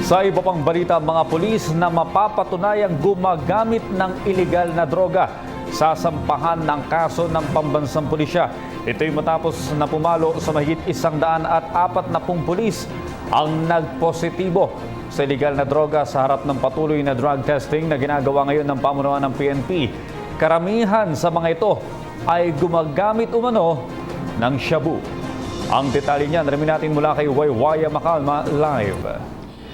Sa iba pang balita, mga pulis na mapapatunayang gumagamit ng ilegal na droga sasampahan ng kaso ng pambansang pulisya. Ito'y matapos na pumalo sa mahigit 140 pulis ang nagpositibo sa ilegal na droga sa harap ng patuloy na drug testing na ginagawa ngayon ng pamunuan ng PNP. Karamihan sa mga ito ay gumagamit umano ng shabu. Ang detalye niyan, narinig natin mula kay Waywaya Macalma live.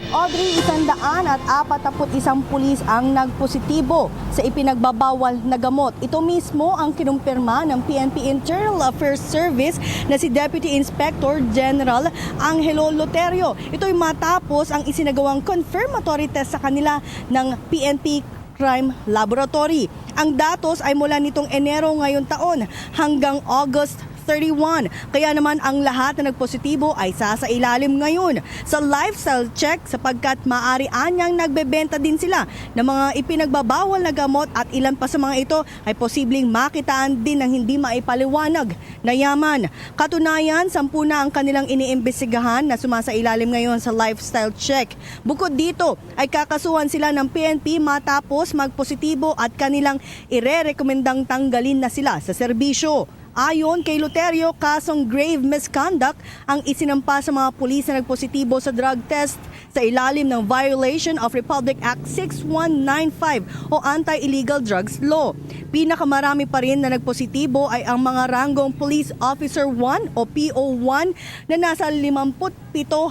Audrey, 141 pulis ang nagpositibo sa ipinagbabawal na gamot. Ito mismo ang kinumpirma ng PNP Internal Affairs Service na si Deputy Inspector General Angelo Loterio. Ito'y matapos ang isinagawang confirmatory test sa kanila ng PNP Crime Laboratory. Ang datos ay mula nitong Enero ngayon taon hanggang August 31. Kaya naman ang lahat na nagpositibo ay sasailalim ngayon sa lifestyle check sapagkat maaari anyang nagbebenta din sila ng mga ipinagbabawal na gamot at ilan pa sa mga ito ay posibleng makitaan din ng hindi maipaliwanag na yaman. Katunayan, 10 na ang kanilang iniimbestigahan na sumasailalim ngayon sa lifestyle check. Bukod dito ay kakasuhan sila ng PNP matapos magpositibo at kanilang irerekomendang tanggalin na sila sa serbisyo. Ayon kay Loterio, kasong grave misconduct ang isinampa sa mga pulis na nagpositibo sa drug test sa ilalim ng Violation of Republic Act 6195 o Anti-Illegal Drugs Law. Pinakamarami pa rin na nagpositibo ay ang mga ranggong Police Officer 1 o PO1 na nasa 57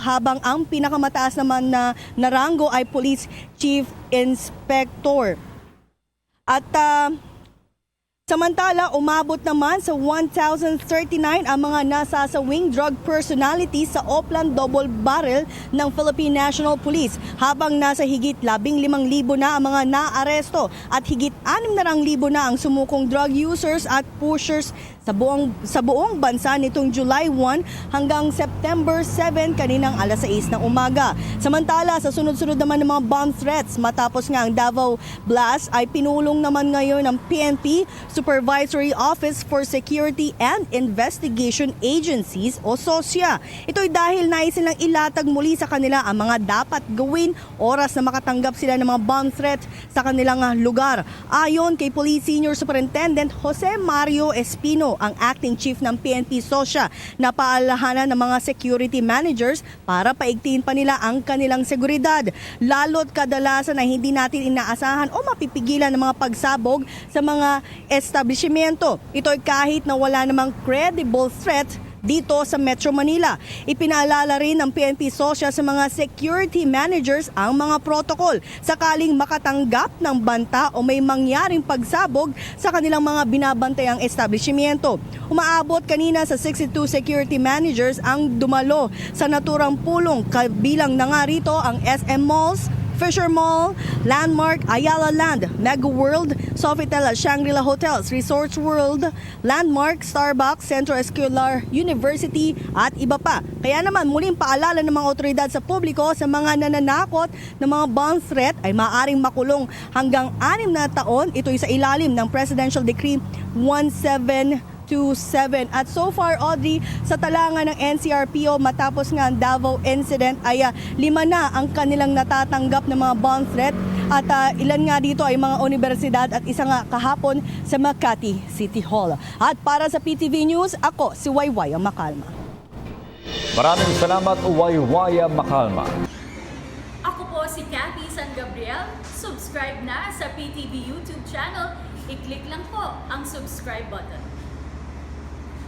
habang ang pinakamataas naman na ranggo ay Police Chief Inspector. At samantala, umabot naman sa 1,039 ang mga nasasawing drug personalities sa Oplan Double Barrel ng Philippine National Police habang nasa higit 15,000 na ang mga naaresto at higit 600,000 na ang sumukong drug users at pushers sa buong bansa nitong July 1 hanggang September 7 kaninang alas 6 ng umaga. Samantala, sa sunod-sunod naman ng mga bomb threats matapos nga ang Davao Blast ay pinulong naman ngayon ng PNP Supervisory Office for Security and Investigation Agencies o SOSYA. Ito'y dahil nais silang ilatag muli sa kanila ang mga dapat gawin oras na makatanggap sila ng mga bomb threat sa kanilang lugar. Ayon kay Police Senior Superintendent Jose Mario Espino, ang acting chief ng PNP SOSYA, na paalahanan ng mga security managers para paigtiin pa nila ang kanilang seguridad. Lalo't kadalasan na hindi natin inaasahan o mapipigilan ng mga pagsabog sa mga establishmento. Ito'y kahit na wala namang credible threat dito sa Metro Manila. Ipinaalala rin ng PNP SOSYA sa mga security managers ang mga protocol sakaling makatanggap ng banta o may mangyaring pagsabog sa kanilang mga binabantayang establishmento. Umaabot kanina sa 62 security managers ang dumalo sa naturang pulong, kabilang na nga rito ang SM Malls, Fisher Mall, Landmark, Ayala Land, Mega World, Sofitel at Shangri-La Hotels, Resorts World, Landmark, Starbucks, Central Escolar University at iba pa. Kaya naman muling paalala ng mga otoridad sa publiko sa mga nananakot ng mga bomb threat ay maaaring makulong hanggang 6 na taon. Ito'y sa ilalim ng Presidential Decree 1727. At so far, Audrey, sa talangan ng NCRPO matapos nga ang Davao incident ay 5 na ang kanilang natatanggap ng mga bomb threat at ilan nga dito ay mga universidad at isa nga kahapon sa Makati City Hall. At para sa PTV News, ako si Waywaya Macalma. Maraming salamat, Waywaya Macalma. Ako po si Cathy San Gabriel. Subscribe na sa PTV YouTube channel. I-click lang po ang subscribe button.